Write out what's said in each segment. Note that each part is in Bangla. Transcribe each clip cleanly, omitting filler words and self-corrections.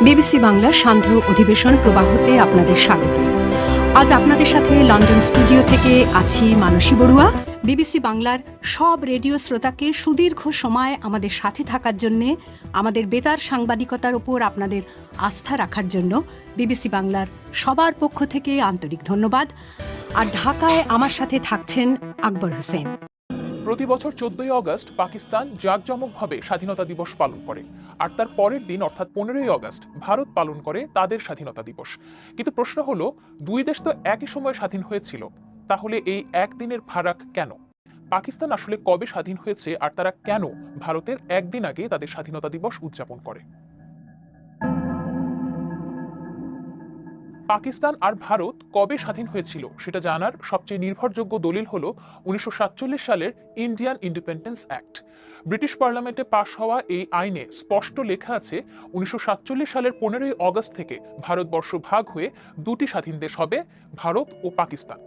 বিবিসি বাংলার সান্ধ্য অধিবেশন প্রবাহতে আপনাদের স্বাগত। আজ আপনাদের সাথে লন্ডন স্টুডিও থেকে আছি মানসী বড়ুয়া। বিবিসি বাংলার সব রেডিও শ্রোতাকে সুদীর্ঘ সময় আমাদের সাথে থাকার জন্যে, আমাদের বেতার সাংবাদিকতার উপর আপনাদের আস্থা রাখার জন্য বিবিসি বাংলার সবার পক্ষ থেকে আন্তরিক ধন্যবাদ। আর ঢাকায় আমার সাথে থাকছেন আকবর হোসেন। প্রতি বছর 14ই অগস্ট পাকিস্তান জাঁকজমকভাবে স্বাধীনতা দিবস পালন করে, আর তার পরের দিন অর্থাৎ 15ই অগস্ট ভারত পালন করে তাদের স্বাধীনতা দিবস। কিন্তু প্রশ্ন হলো, দুই দেশ তো একই সময় স্বাধীন হয়েছিল, তাহলে এই একদিনের ফারাক কেন? পাকিস্তান আসলে কবে স্বাধীন হয়েছে, আর তারা কেন ভারতের একদিন আগে তাদের স্বাধীনতা দিবস উদযাপন করে? পাকিস্তান আর ভারত কবে স্বাধীন হয়েছিল সেটা জানার সবচেয়ে নির্ভরযোগ্য দলিল হলো 1947 সালের ইন্ডিয়ান ইন্ডিপেন্ডেন্স অ্যাক্ট। ব্রিটিশ পার্লামেন্টে পাশ হওয়া এই আইনে স্পষ্ট লেখা আছে, 1947 সালের 15ই অগস্ট থেকে ভারতবর্ষ ভাগ হয়ে দুটি স্বাধীন দেশ হবে, ভারত ও পাকিস্তান।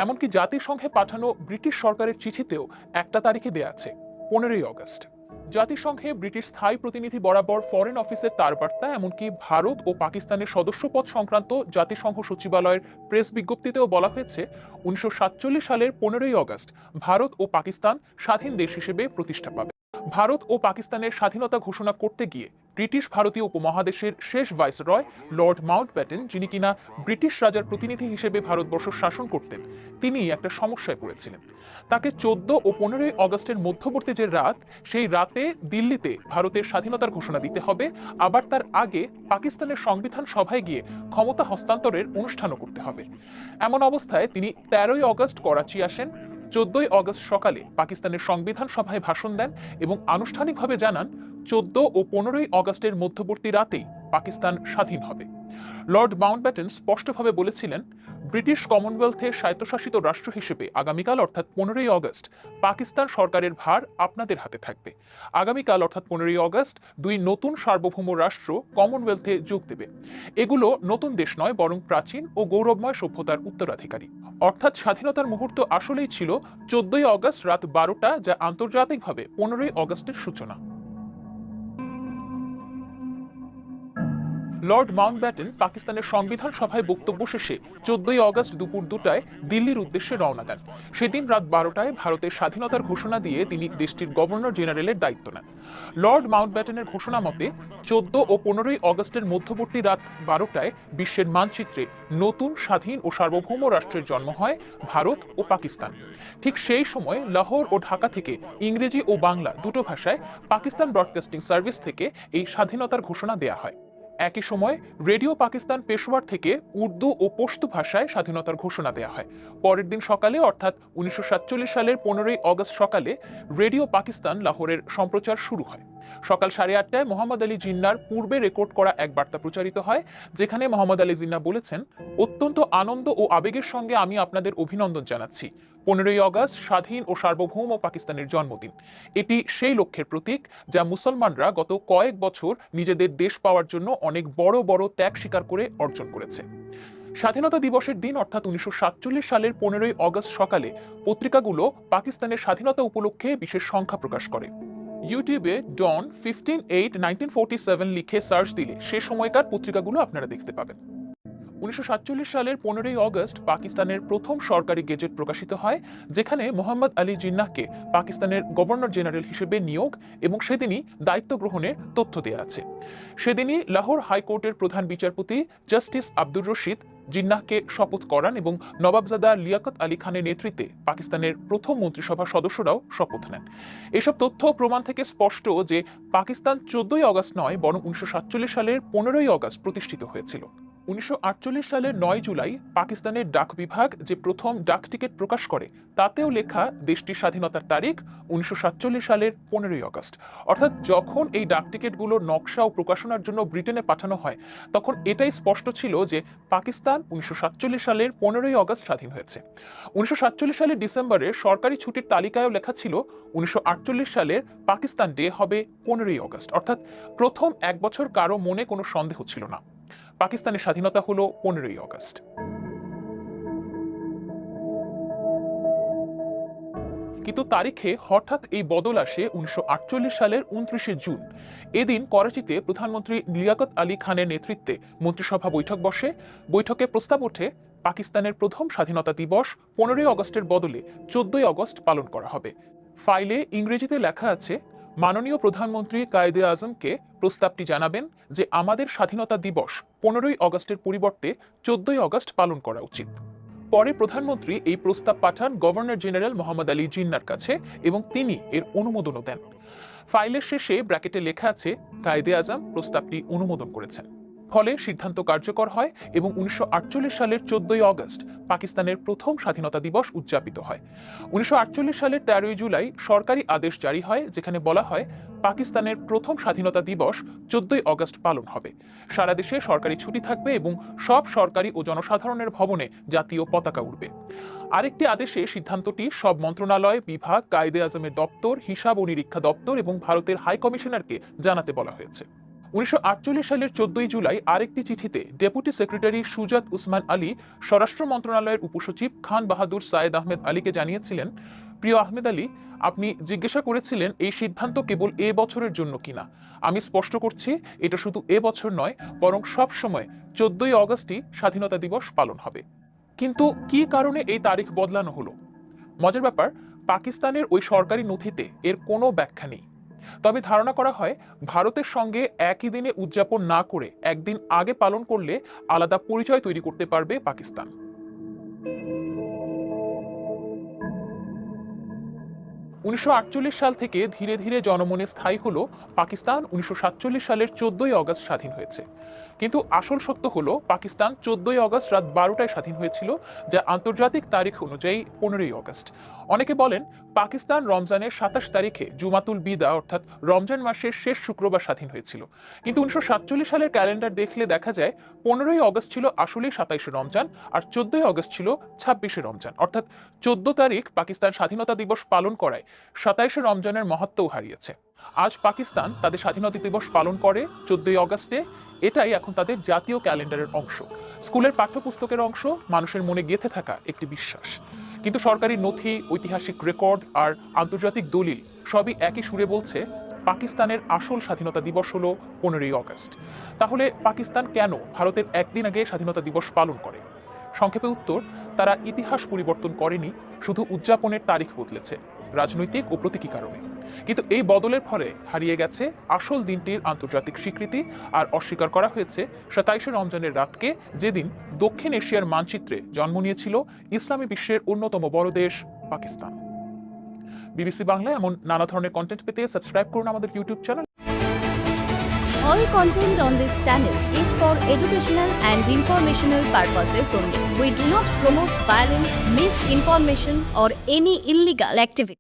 এমনকি জাতিসংঘে পাঠানো ব্রিটিশ সরকারের চিঠিতেও একটা তারিখে দেয়া আছে, 15ই অগস্ট। জাতিসংঘে ব্রিটিশ স্থায়ী প্রতিনিধি বরাবর ফরেন অফিসের তার বার্তা, এমনকি ভারত ও পাকিস্তানের সদস্যপদ সংক্রান্ত জাতিসংঘ সচিবালয়ের প্রেস বিজ্ঞপ্তিতেও বলা হয়েছে, 1947 সালের 15ই অগস্ট ভারত ও পাকিস্তান স্বাধীন দেশ হিসেবে প্রতিষ্ঠা পাবে। ভারত ও পাকিস্তানের স্বাধীনতা ঘোষণা করতে গিয়ে ব্রিটিশ ভারতীয় উপমহাদেশের শেষ ভাইসরয় লর্ড মাউন্টব্যাটেন, যিনি কিনা ব্রিটিশ রাজার প্রতিনিধি হিসেবে ভারতবর্ষ শাসন করতেন, তিনি একটা সমস্যায় পড়েছিলেন। তাকে 14 ও 15ই অগস্টের মধ্যবর্তী যে রাত, সেই রাতে দিল্লিতে ভারতের স্বাধীনতার ঘোষণা দিতে হবে, আবার তার আগে পাকিস্তানের সংবিধান সভায় গিয়ে ক্ষমতা হস্তান্তরের অনুষ্ঠানও করতে হবে। এমন অবস্থায় তিনি 13ই অগস্ট করাচি আসেন। 14ই অগস্ট সকালে পাকিস্তানের সংবিধান সভায় ভাষণ দেন এবং আনুষ্ঠানিকভাবে জানান 14 ও 15ই অগস্টের মধ্যবর্তী রাতেই পাকিস্তান স্বাধীন হবে। লর্ড মাউন্টব্যাটেন স্পষ্টভাবে বলেছিলেন, ব্রিটিশ কমনওয়েলথের স্বায়ত্তশাসিত রাষ্ট্র হিসেবে আগামীকাল অর্থাৎ 15ই অগস্ট পাকিস্তান সরকারের ভার আপনাদের হাতে থাকবে। আগামীকাল অর্থাৎ 15ই অগস্ট দুই নতুন সার্বভৌম রাষ্ট্র কমনওয়েলথে যোগ দেবে। এগুলো নতুন দেশ নয়, বরং প্রাচীন ও গৌরবময় সভ্যতার উত্তরাধিকারী। অর্থাৎ স্বাধীনতার মুহূর্ত আসলেই ছিল 14ই অগস্ট রাত 12টা, যা আন্তর্জাতিকভাবে 15ই অগস্টের সূচনা। লর্ড মাউন্টব্যাটেন পাকিস্তানের সংবিধান সভায় বক্তব্য শেষে 14ই অগস্ট দুপুর 2টায় দিল্লির উদ্দেশ্যে রওনা দেন। সেদিন রাত 12টায় ভারতের স্বাধীনতার ঘোষণা দিয়ে তিনি দেশটির গভর্নর জেনারেলের দায়িত্ব নেন। লর্ড মাউন্টব্যাটেনের ঘোষণা মতে 14 ও 15ই অগস্টের মধ্যবর্তী রাত 12টায় বিশ্বের মানচিত্রে নতুন স্বাধীন ও সার্বভৌম রাষ্ট্রের জন্ম হয়, ভারত ও পাকিস্তান। ঠিক সেই সময় লাহোর ও ঢাকা থেকে ইংরেজি ও বাংলা দুটো ভাষায় পাকিস্তান ব্রডকাস্টিং সার্ভিস থেকে এই স্বাধীনতার ঘোষণা দেয়া হয়। একই সময় রেডিও পাকিস্তান পেশোয়ার থেকে উর্দু ও পশতু ভাষায় স্বাধীনতার ঘোষণা দেওয়া হয়। পরের দিন সকালে অর্থাৎ 1947 সালের 15ই অগস্ট সকালে রেডিও পাকিস্তান লাহোরের সম্প্রচার শুরু হয়। সকাল 8:30টায় মোহাম্মদ আলী জিন্নার পূর্বে রেকর্ড করা এক বার্তা প্রচারিত হয়, যেখানে মোহাম্মদ আলী জিন্না বলেছেন, অত্যন্ত আনন্দ ও আবেগের সঙ্গে আমি আপনাদের অভিনন্দন জানাচ্ছি। 15ই অগস্ট স্বাধীন ও সার্বভৌম পাকিস্তানের জন্মদিন। এটি সেই লক্ষ্যের প্রতীক যা মুসলমানরা গত কয়েক বছর নিজেদের দেশ পাওয়ার জন্য অনেক বড় বড় ত্যাগ স্বীকার করে অর্জন করেছে। স্বাধীনতা দিবসের দিন অর্থাৎ 1947 সালের 15ই অগস্ট সকালে পত্রিকাগুলো পাকিস্তানের স্বাধীনতা উপলক্ষে বিশেষ সংখ্যা প্রকাশ করে। ইউটিউবে ডন 15/8/1947 লিখে সার্চ দিলে সে সময়কার পত্রিকাগুলো আপনারা দেখতে পাবেন। 1947 সালের 15ই অগস্ট পাকিস্তানের প্রথম সরকারি গেজেট প্রকাশিত হয়, যেখানে মোহাম্মদ আলী জিন্নাহকে পাকিস্তানের গভর্নর জেনারেল হিসেবে নিয়োগ এবং সেদিনই দায়িত্ব গ্রহণের তথ্য দেওয়া আছে। সেদিনই লাহোর হাইকোর্টের প্রধান বিচারপতি জাস্টিস আব্দুর রশিদ জিন্নাহকে শপথ করান এবং নবাবজাদা লিয়াকত আলী খানের নেতৃত্বে পাকিস্তানের প্রথম মন্ত্রিসভার সদস্যরাও শপথ নেন। এসব তথ্য প্রমাণ থেকে স্পষ্ট যে পাকিস্তান 14ই অগস্ট নয়, বরং 1947 সালের 15ই অগস্ট প্রতিষ্ঠিত হয়েছিল। 1948 সালের 9 জুলাই পাকিস্তানের ডাক বিভাগ যে প্রথম ডাক টিকিট প্রকাশ করে, তাতেও লেখা দেশটির স্বাধীনতার তারিখ 1947 সালের 15ই অগস্ট। অর্থাৎ যখন এই ডাক টিকিটগুলোর নকশা ও প্রকাশনার জন্য ব্রিটেনে পাঠানো হয়, তখন এটাই স্পষ্ট ছিল যে পাকিস্তান 1947 সালের 15ই অগস্ট স্বাধীন হয়েছে। 1947 সালের ডিসেম্বরে সরকারি ছুটির তালিকায়ও লেখা ছিল 1948 সালের পাকিস্তান ডে হবে 15ই অগস্ট। অর্থাৎ প্রথম এক বছর কারো মনে কোনো সন্দেহ ছিল না, পাকিস্তানের স্বাধীনতা হলো 15ই অগস্ট। কিন্তু তারিখে হঠাৎ এই বদল আসে 1948 সালের 29শে জুন। এদিন করাচিতে প্রধানমন্ত্রী লিয়াকত আলী খানের নেতৃত্বে মন্ত্রিসভা বৈঠক বসে। বৈঠকে প্রস্তাব ওঠে পাকিস্তানের প্রথম স্বাধীনতা দিবস 15ই আগস্টের বদলে 14ই আগস্ট পালন করা হবে। ফাইলে ইংরেজিতে লেখা আছে, মাননীয় প্রধানমন্ত্রী কায়েদে আজমকে প্রস্তাবটি জানাবেন যে আমাদের স্বাধীনতা দিবস 15ই আগস্টের পরিবর্তে 14ই আগস্ট পালন করা উচিত। পরে প্রধানমন্ত্রী এই প্রস্তাব পাঠান গভর্নর জেনারেল মোহাম্মদ আলী জিন্নার কাছে এবং তিনি এর অনুমোদনও দেন। ফাইলের শেষে ব্র্যাকেটে লেখা আছে, কায়েদে আজম প্রস্তাবটি অনুমোদন করেছেন। ফলে সিদ্ধান্ত কার্যকর হয় এবং 1948 সালের 14ই আগস্ট পাকিস্তানের প্রথম স্বাধীনতা দিবস উদযাপিত হয়। 1948 সালের 13ই জুলাই সরকারি আদেশ জারি হয়, যেখানে বলা হয় পাকিস্তানের প্রথম স্বাধীনতা দিবস 14ই আগস্ট পালন হবে। সারা দেশে সরকারি ছুটি থাকবে এবং সব সরকারি ও জনসাধারণের ভবনে জাতীয় পতাকা উড়বে। আরেকটি আদেশে সিদ্ধান্তটি সব মন্ত্রণালয়, বিভাগ, কায়েদে আজমের দপ্তর, হিসাব ও নিরীক্ষা দপ্তর এবং ভারতের হাই কমিশনারকে জানাতে বলা হয়েছে। 1948 সালের 14ই জুলাই আরেকটি চিঠিতে ডেপুটি সেক্রেটারি সুজাত উসমান আলী স্বরাষ্ট্র মন্ত্রণালয়ের উপসচিব খান বাহাদুর সায়েদ আহমেদ আলীকে জানিয়েছিলেন, প্রিয় আহমেদ আলী, আপনি জিজ্ঞাসা করেছিলেন এই সিদ্ধান্ত কেবল এ বছরের জন্য কিনা। আমি স্পষ্ট করছি, এটা শুধু এ বছর নয়, বরং সব সময় 14ই আগস্টই স্বাধীনতা দিবস পালন হবে। কিন্তু কি কারণে এই তারিখ বদলানো হলো? মজার ব্যাপার, পাকিস্তানের ওই সরকারি নথিতে এর কোনো ব্যাখ্যা নেই। তবে ধারণা করা হয় ভারতের সঙ্গে একই দিনে উদযাপন না করে একদিন আগে পালন করলে আলাদা পরিচয় তৈরি করতে পারবে পাকিস্তান। 1948 সাল থেকে ধীরে ধীরে জনমনে স্থায়ী হলো পাকিস্তান 1947 সালের 14ই আগস্ট স্বাধীন হয়েছে। কিন্তু আসল সত্য হলো পাকিস্তান 14ই আগস্ট রাত 12টায় স্বাধীন হয়েছিল, যা আন্তর্জাতিক তারিখ অনুযায়ী 15ই আগস্ট। অনেকে বলেন পাকিস্তান রমজানের 27 তারিখে জুমাতুল বিদা অর্থাৎ রমজান মাসের শেষ শুক্রবার স্বাধীন হয়েছিল। কিন্তু 1947 সালের ক্যালেন্ডার দেখলে দেখা যায় 15ই আগস্ট ছিল আসলেই 27শে রমজান আর 14ই আগস্ট ছিল 26শে রমজান। অর্থাৎ 14 তারিখ পাকিস্তান স্বাধীনতা দিবস পালন করায় 27শে রমজানের মহত্বও হারিয়েছে। আজ পাকিস্তান তাদের স্বাধীনতা দিবস পালন করে 14ই আগস্টে। এটাই এখন তাদের জাতীয় ক্যালেন্ডারের অংশ, স্কুলের পাঠ্যপুস্তকের অংশ, মানুষের মনে গেঁথে থাকা একটি বিশ্বাস। কিন্তু সরকারি নথি, ঐতিহাসিক রেকর্ড আর আন্তর্জাতিক দলিল সবই একই সুরে বলছে পাকিস্তানের আসল স্বাধীনতা দিবস হলো 15ই আগস্ট। তাহলে পাকিস্তান কেন ভারতের একদিন আগে স্বাধীনতা দিবস পালন করে? সংক্ষেপে উত্তর, তারা ইতিহাস পরিবর্তন করেনি, শুধু উদযাপনের তারিখ বদলেছে রাজনৈতিক ও প্রতীকী কারণে। কিন্তু এই বদলের ফলে হারিয়ে গেছে আসল দিনটির আন্তর্জাতিক স্বীকৃতি আর অস্বীকার করা হয়েছে 27শে রমজানের রাতকে, যেদিন দক্ষিণ এশিয়ার মানচিত্রে জন্ম নিয়েছিল ইসলামী বিশ্বের অন্যতম বড় দেশ পাকিস্তান। বিবিসি বাংলায় এমন নানা ধরনের কন্টেন্ট পেতে সাবস্ক্রাইব করুন আমাদের YouTube channel. All content on this channel is for educational and informational purposes only. We do not promote violence, misinformation, or any illegal activity.